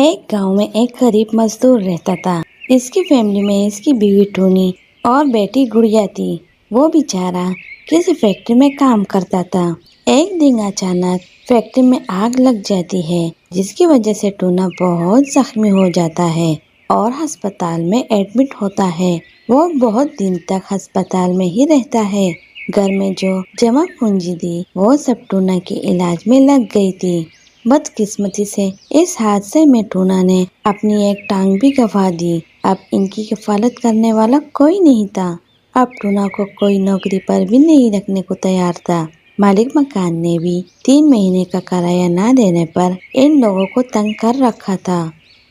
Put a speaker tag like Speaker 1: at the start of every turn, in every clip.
Speaker 1: ایک گاؤں میں ایک غریب مزدور رہتا تھا۔ اس کی فیملی میں اس کی بیوی ٹونی اور بیٹی گڑیا تھی۔ وہ بیچارہ کسی فیکٹری میں کام کرتا تھا۔ ایک دن اچانک فیکٹری میں آگ لگ جاتی ہے، جس کی وجہ سے ٹونا بہت زخمی ہو جاتا ہے اور ہسپتال میں ایڈمٹ ہوتا ہے۔ وہ بہت دن تک ہسپتال میں ہی رہتا ہے۔ گھر میں جو جمع پونجی تھی وہ سب ٹونا کے علاج میں لگ گئی تھی۔ بدقسمتی سے اس حادثے میں ٹونا نے اپنی ایک ٹانگ بھی گنوا دی۔ اب ان کی کفالت کرنے والا کوئی نہیں تھا۔ اب ٹونا کو کوئی نوکری پر بھی نہیں رکھنے کو تیار تھا۔ مالک مکان نے بھی 3 مہینے کا کرایہ نہ دینے پر ان لوگوں کو تنگ کر رکھا تھا۔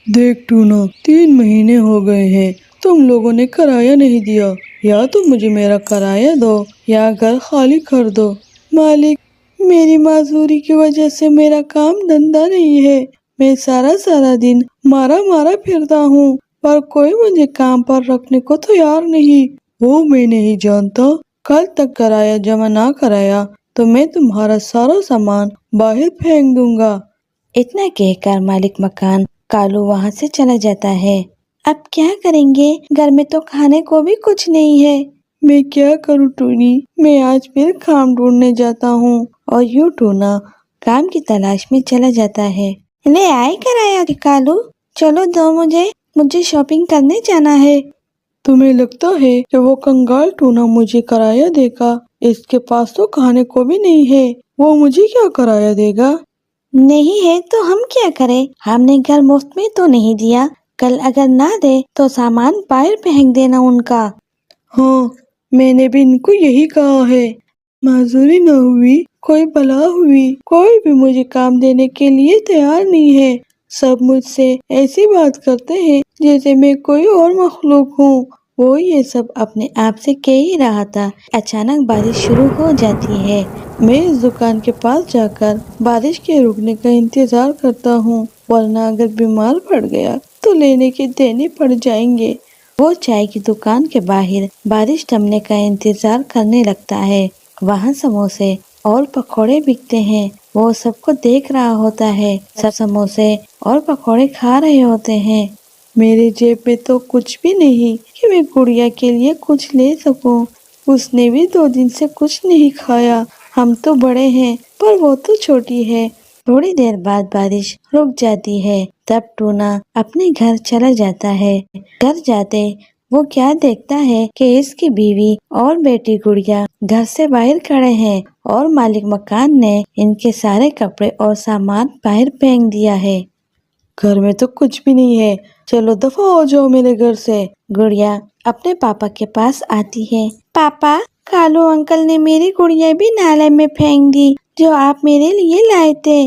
Speaker 2: دیکھ ٹونا، 3 مہینے ہو گئے ہیں، تم لوگوں نے کرایہ نہیں دیا۔ یا تو مجھے میرا کرایہ دو یا گھر خالی کر دو۔ مالک، میری معذوری کی وجہ سے میرا کام دھندا نہیں ہے۔ میں سارا دن مارا پھرتا ہوں، پر کوئی مجھے کام پر رکھنے کو تیار نہیں۔ وہ میں نہیں جانتا، کل تک کرایہ جمع نہ کرایا تو میں تمہارا سارا سامان باہر پھینک دوں گا۔
Speaker 1: اتنا کہہ کر مالک مکان کالو وہاں سے چلا جاتا ہے۔ اب کیا کریں گے؟ گھر میں تو کھانے کو بھی کچھ نہیں ہے۔
Speaker 2: میں کیا کروں ٹونی، میں آج پھر کام ڈھونڈنے جاتا ہوں۔
Speaker 1: اور یوں ٹونا کام کی تلاش میں چلا جاتا ہے۔ لے آئے کرایہ کالو، چلو دو مجھے شاپنگ کرنے جانا ہے۔
Speaker 2: تمہیں لگتا ہے کہ وہ کنگال ٹونا مجھے کرایہ دے گا؟ اس کے پاس تو کھانے کو بھی نہیں ہے، وہ مجھے کیا کرایہ دے گا؟
Speaker 1: نہیں ہے تو ہم کیا کریں؟ ہم نے گھر مفت میں تو نہیں دیا، کل اگر نہ دے تو سامان باہر پھینک دینا ان کا۔
Speaker 2: ہاں، میں نے بھی ان کو یہی کہا ہے۔ معذوری نہ ہوئی، کوئی بلا ہوئی، کوئی بھی مجھے کام دینے کے لیے تیار نہیں ہے۔ سب مجھ سے ایسی بات کرتے ہیں جیسے میں کوئی اور مخلوق ہوں۔
Speaker 1: وہ یہ سب اپنے آپ سے کہہ ہی رہا تھا، اچانک بارش شروع ہو جاتی ہے۔
Speaker 2: میں اس دکان کے پاس جا کر بارش کے رکنے کا انتظار کرتا ہوں، ورنہ اگر بیمار پڑ گیا تو لینے کے دینے پڑ جائیں گے۔
Speaker 1: وہ چائے کی دکان کے باہر بارش تھمنے کا انتظار کرنے لگتا ہے۔ وہاں سموسے اور پکوڑے بکتے ہیں۔ وہ سب کو دیکھ رہا ہوتا ہے، سب سموسے اور پکوڑے کھا رہے ہوتے ہیں۔
Speaker 2: میرے جیب میں تو کچھ بھی نہیں کہ میں گڑیا کے لیے کچھ لے سکوں۔ اس نے بھی 2 دن سے کچھ نہیں کھایا۔ ہم تو بڑے ہیں پر وہ تو چھوٹی ہے۔
Speaker 1: تھوڑی دیر بعد بارش رک جاتی ہے، تب ٹونا اپنے گھر چلا جاتا ہے۔ گھر جاتے وہ کیا دیکھتا ہے کہ اس کی بیوی اور بیٹی گڑیا گھر سے باہر کھڑے ہیں اور مالک مکان نے ان کے سارے کپڑے اور سامان باہر پھینک دیا ہے۔
Speaker 2: گھر میں تو کچھ بھی نہیں ہے، چلو دفع ہو جاؤ میرے گھر سے۔
Speaker 1: گڑیا اپنے پاپا کے پاس آتی ہے۔ پاپا، کالو انکل نے میری گڑیا بھی نالے میں پھینک دی جو آپ میرے لیے لائے تھے۔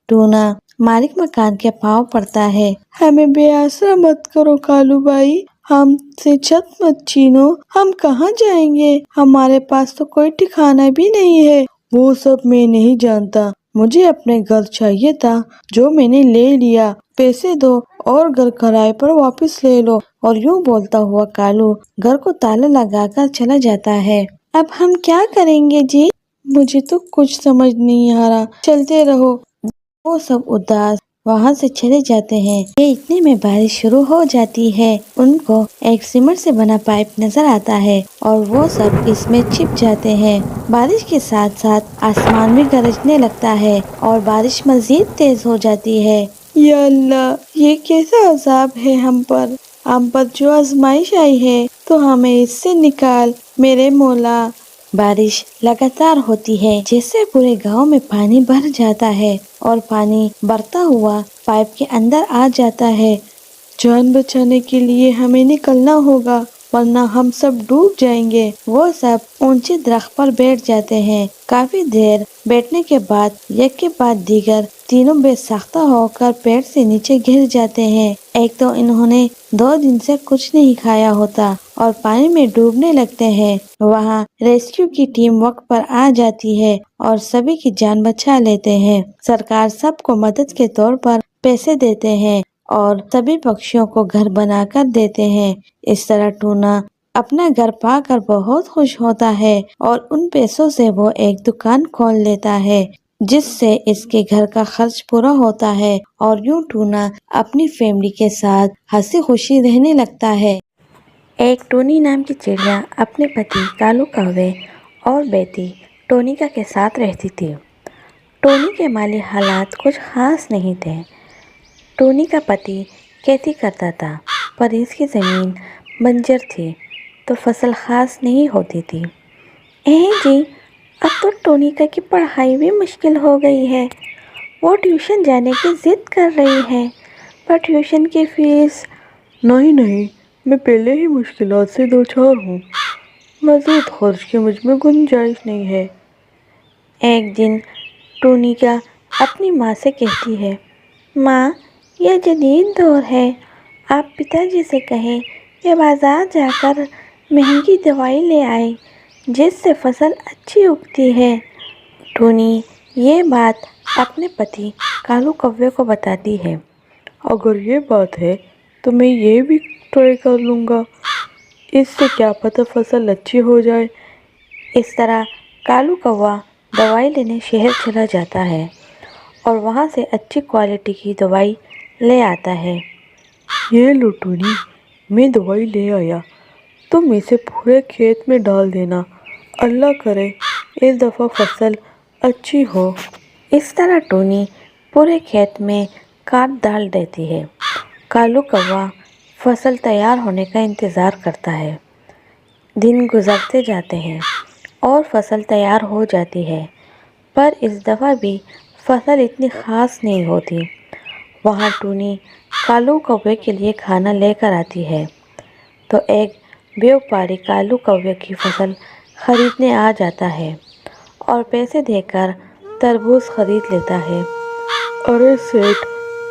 Speaker 1: ٹونا مالک مکان کے پاؤں پڑتا ہے۔
Speaker 2: ہمیں بے آسرا مت کرو کالو بھائی، ہم سے چھت مت چھینو، ہم کہاں جائیں گے؟ ہمارے پاس تو کوئی ٹھکانہ بھی نہیں ہے۔ وہ سب میں نہیں جانتا، مجھے اپنے گھر چاہیے تھا جو میں نے لے لیا۔ پیسے دو اور گھر کرائے پر واپس لے لو۔
Speaker 1: اور یوں بولتا ہوا کالو گھر کو تالا لگا کر چلا جاتا ہے۔ اب ہم کیا کریں گے جی؟
Speaker 2: مجھے تو کچھ سمجھ نہیں آ رہا، چلتے رہو۔
Speaker 1: وہ سب اداس وہاں سے چلے جاتے ہیں کہ اتنے میں بارش شروع ہو جاتی ہے۔ ان کو ایک سیمنٹ سے بنا پائپ نظر آتا ہے اور وہ سب اس میں چھپ جاتے ہیں۔ بارش کے ساتھ ساتھ آسمان بھی گرجنے لگتا ہے اور بارش مزید تیز ہو جاتی ہے۔
Speaker 2: یا اللہ، یہ کیسا عذاب ہے ہم پر جو آزمائش آئی ہے تو ہمیں اس سے نکال میرے مولا۔
Speaker 1: بارش لگاتار ہوتی ہے جس سے پورے گاؤں میں پانی بھر جاتا ہے اور پانی بڑھتا ہوا پائپ کے اندر آ جاتا ہے۔
Speaker 2: جان بچانے کے لیے ہمیں نکلنا ہوگا ورنہ ہم سب ڈوب جائیں گے۔
Speaker 1: وہ سب اونچے درخت پر بیٹھ جاتے ہیں۔ کافی دیر بیٹھنے کے بعد ایک کے بعد دیگر تینوں بے ساختہ ہو کر پیڑ سے نیچے گر جاتے ہیں۔ ایک تو انہوں نے 2 دن سے کچھ نہیں کھایا ہوتا اور پانی میں ڈوبنے لگتے ہیں۔ وہاں ریسکیو کی ٹیم وقت پر آ جاتی ہے اور سبھی کی جان بچا لیتے ہیں۔ سرکار سب کو مدد کے طور پر پیسے دیتے ہیں اور سبھی پکشیوں کو گھر بنا کر دیتے ہیں۔ اس طرح ٹونا اپنا گھر پا کر بہت خوش ہوتا ہے اور ان پیسوں سے وہ ایک دکان کھول لیتا ہے جس سے اس کے گھر کا خرچ پورا ہوتا ہے اور یوں ٹونا اپنی فیملی کے ساتھ ہنسی خوشی رہنے لگتا ہے۔ ایک ٹونی نام کی چڑیا اپنے پتی کالو کوے اور بیٹی ٹونیکا کے ساتھ رہتی تھی۔ ٹونی کے مالی حالات کچھ خاص نہیں تھے۔ ٹونی کا پتی کھیتی کرتا تھا پر اس کی زمین بنجر تھی تو فصل خاص نہیں ہوتی تھی۔ جی اب تو ٹونیکا کی پڑھائی بھی مشکل ہو گئی ہے۔ وہ ٹیوشن جانے کی ضد کر رہی ہے پر ٹیوشن کی فیس…
Speaker 2: نہیں، میں پہلے ہی مشکلات سے دوچار ہوں، مزید خرچ کی مجھ میں گنجائش نہیں ہے۔
Speaker 1: ایک دن ٹونیکا اپنی ماں سے کہتی ہے، ماں یہ جدید دور ہے، آپ پتا جی سے کہیں کہ بازار جا کر مہنگی دوائی لے آئے جس سے فصل اچھی اگتی ہے۔ ٹونی یہ بات اپنے پتی کالو کوے کو بتاتی ہے۔
Speaker 2: اگر یہ بات ہے تو میں یہ بھی ٹرائی کر لوں گا، اس سے کیا پتہ فصل اچھی ہو جائے۔
Speaker 1: اس طرح کالو کوا دوائی لینے شہر چلا جاتا ہے اور وہاں سے اچھی کوالٹی کی دوائی لے آتا ہے۔
Speaker 2: یہ لو ٹونی، میں دوائی لے آیا، تم اسے پورے کھیت میں ڈال دینا، اللہ کرے اس دفعہ فصل اچھی ہو۔
Speaker 1: اس طرح ٹونی پورے کھیت میں کھاد ڈال دیتی ہے۔ کالو کوا فصل تیار ہونے کا انتظار کرتا ہے۔ دن گزرتے جاتے ہیں اور فصل تیار ہو جاتی ہے پر اس دفعہ بھی فصل اتنی خاص نہیں ہوتی۔ وہاں ٹونی کالو کوے کے لیے کھانا لے کر آتی ہے تو ایک بیوپاری کالو کوے کی فصل خریدنے آ جاتا ہے اور پیسے دے کر تربوز خرید لیتا ہے۔
Speaker 2: ارے سیٹھ،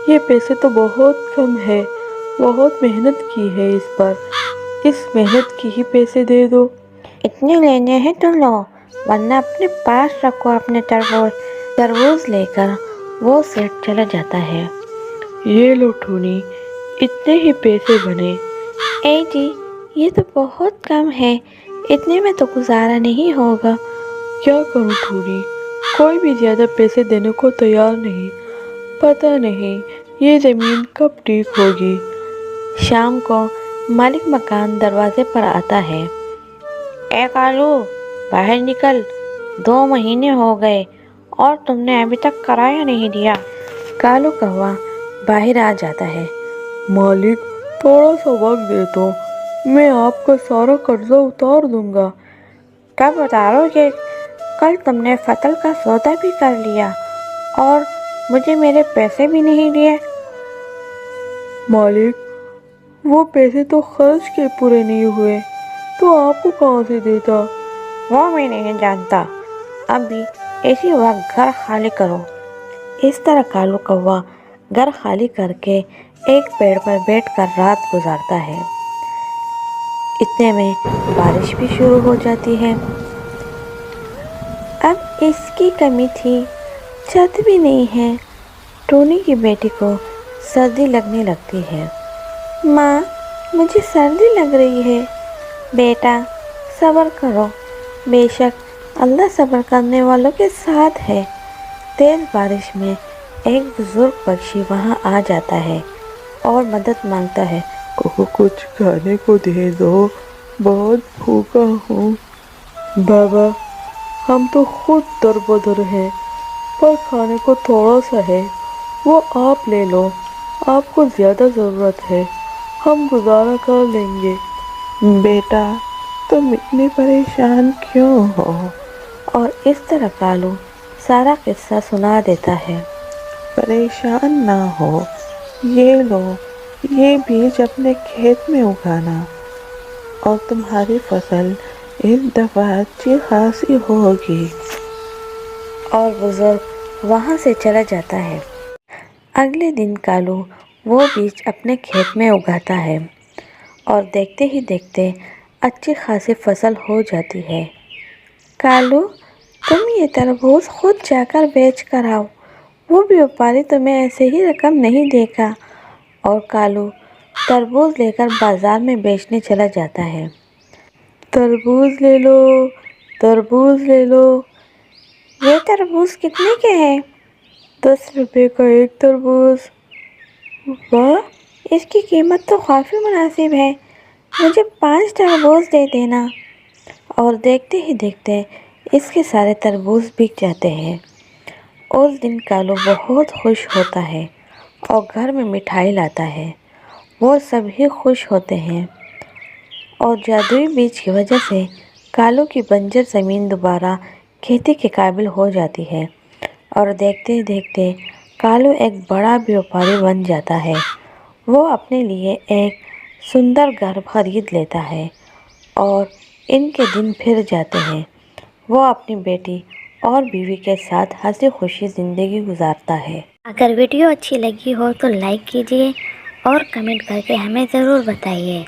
Speaker 2: یہ پیسے تو بہت کم ہے، بہت محنت کی ہے اس پر، اس محنت کی ہی پیسے دے دو۔
Speaker 1: اتنے لینے ہیں تو لو ورنہ اپنے پاس رکھو اپنے تربوز لے کر وہ سیٹھ چلا جاتا ہے۔
Speaker 2: یہ لو ٹونی، اتنے ہی پیسے بنے۔
Speaker 1: جی یہ تو بہت کم ہے، اتنے میں تو گزارا نہیں ہوگا۔
Speaker 2: کیا کروں ٹونی، کوئی بھی زیادہ پیسے دینے کو تیار نہیں، پتہ نہیں یہ زمین کب ٹھیک ہوگی۔
Speaker 1: شام کو مالک مکان دروازے پر آتا ہے۔ اے کالو باہر نکل، 2 مہینے ہو گئے اور تم نے ابھی تک کرایہ نہیں دیا۔ کالو کوا باہر آ جاتا ہے۔
Speaker 2: مالک تھوڑا سا وقت دے دو، میں آپ کا سارا قرضہ اتار دوں گا۔
Speaker 1: کب اتارو گے؟ کل تم نے فصل کا سودا بھی کر لیا اور مجھے میرے پیسے بھی نہیں دیے۔
Speaker 2: مالک وہ پیسے تو خرچ کے پورے نہیں ہوئے تو آپ کو کہاں سے دیتا؟
Speaker 1: وہ میں نہیں جانتا، ابھی اسی وقت گھر خالی کرو۔ اس طرح کالو کوا گھر خالی کر کے ایک پیڑ پر بیٹھ کر رات گزارتا ہے۔ اتنے میں بارش بھی شروع ہو جاتی ہے۔ اب اس کی کمی تھی، چھت بھی نہیں ہے۔ ٹونی کی بیٹی کو سردی لگنے لگتی ہے۔ ماں مجھے سردی لگ رہی ہے۔ بیٹا صبر کرو، بے شک اللہ صبر کرنے والوں کے ساتھ ہے۔ تیز بارش میں ایک بزرگ پکشی وہاں آ جاتا ہے اور مدد مانگتا ہے۔
Speaker 2: کچھ کھانے کو دے دو، بہت بھوکا ہوں۔ بابا ہم تو خود دربدر ہیں پر کھانے کو تھوڑا سا ہے، وہ آپ لے لو، آپ کو زیادہ ضرورت ہے، ہم گزارا کر لیں گے۔
Speaker 3: بیٹا تم اتنے پریشان کیوں ہو؟
Speaker 1: اور اس طرح کالو سارا قصہ سنا دیتا ہے۔
Speaker 3: پریشان نہ ہو، یہ لو، یہ بیج اپنے کھیت میں اگانا اور تمہاری فصل اس دفعہ اچھی خاصی ہوگی۔
Speaker 1: اور بزرگ وہاں سے چلا جاتا ہے۔ اگلے دن کالو وہ بیج اپنے کھیت میں اگاتا ہے اور دیکھتے ہی دیکھتے اچھی خاصی فصل ہو جاتی ہے۔ کالو تم یہ تربوز خود جا کر بیچ کر آؤ، وہ بیوپاری تمہیں ایسے ہی رقم نہیں دے گا۔ اور کالو تربوز لے کر بازار میں بیچنے چلا جاتا ہے۔
Speaker 2: تربوز لے لو، تربوز لے لو،
Speaker 4: یہ تربوز کتنے کے ہیں؟
Speaker 2: 10 روپے کا ایک تربوز۔
Speaker 4: واہ، اس کی قیمت تو کافی مناسب ہے، مجھے 5 تربوز دے دینا۔ اور دیکھتے ہی دیکھتے اس کے سارے تربوز بک جاتے ہیں۔ اس دن کالو بہت خوش ہوتا ہے اور گھر میں مٹھائی لاتا ہے۔ وہ سب ہی خوش ہوتے ہیں اور جادوئی بیج کی وجہ سے کالو کی بنجر زمین دوبارہ کھیتی کے قابل ہو جاتی ہے اور دیکھتے دیکھتے کالو ایک بڑا بیوپاری بن جاتا ہے۔ وہ اپنے لیے ایک سندر گھر خرید لیتا ہے اور ان کے دن پھر جاتے ہیں۔ وہ اپنی بیٹی اور بیوی کے ساتھ ہنسی خوشی زندگی گزارتا ہے۔
Speaker 5: اگر ویڈیو اچھی لگی ہو تو لائک کیجیے اور کمنٹ کر کے ہمیں ضرور بتائیے۔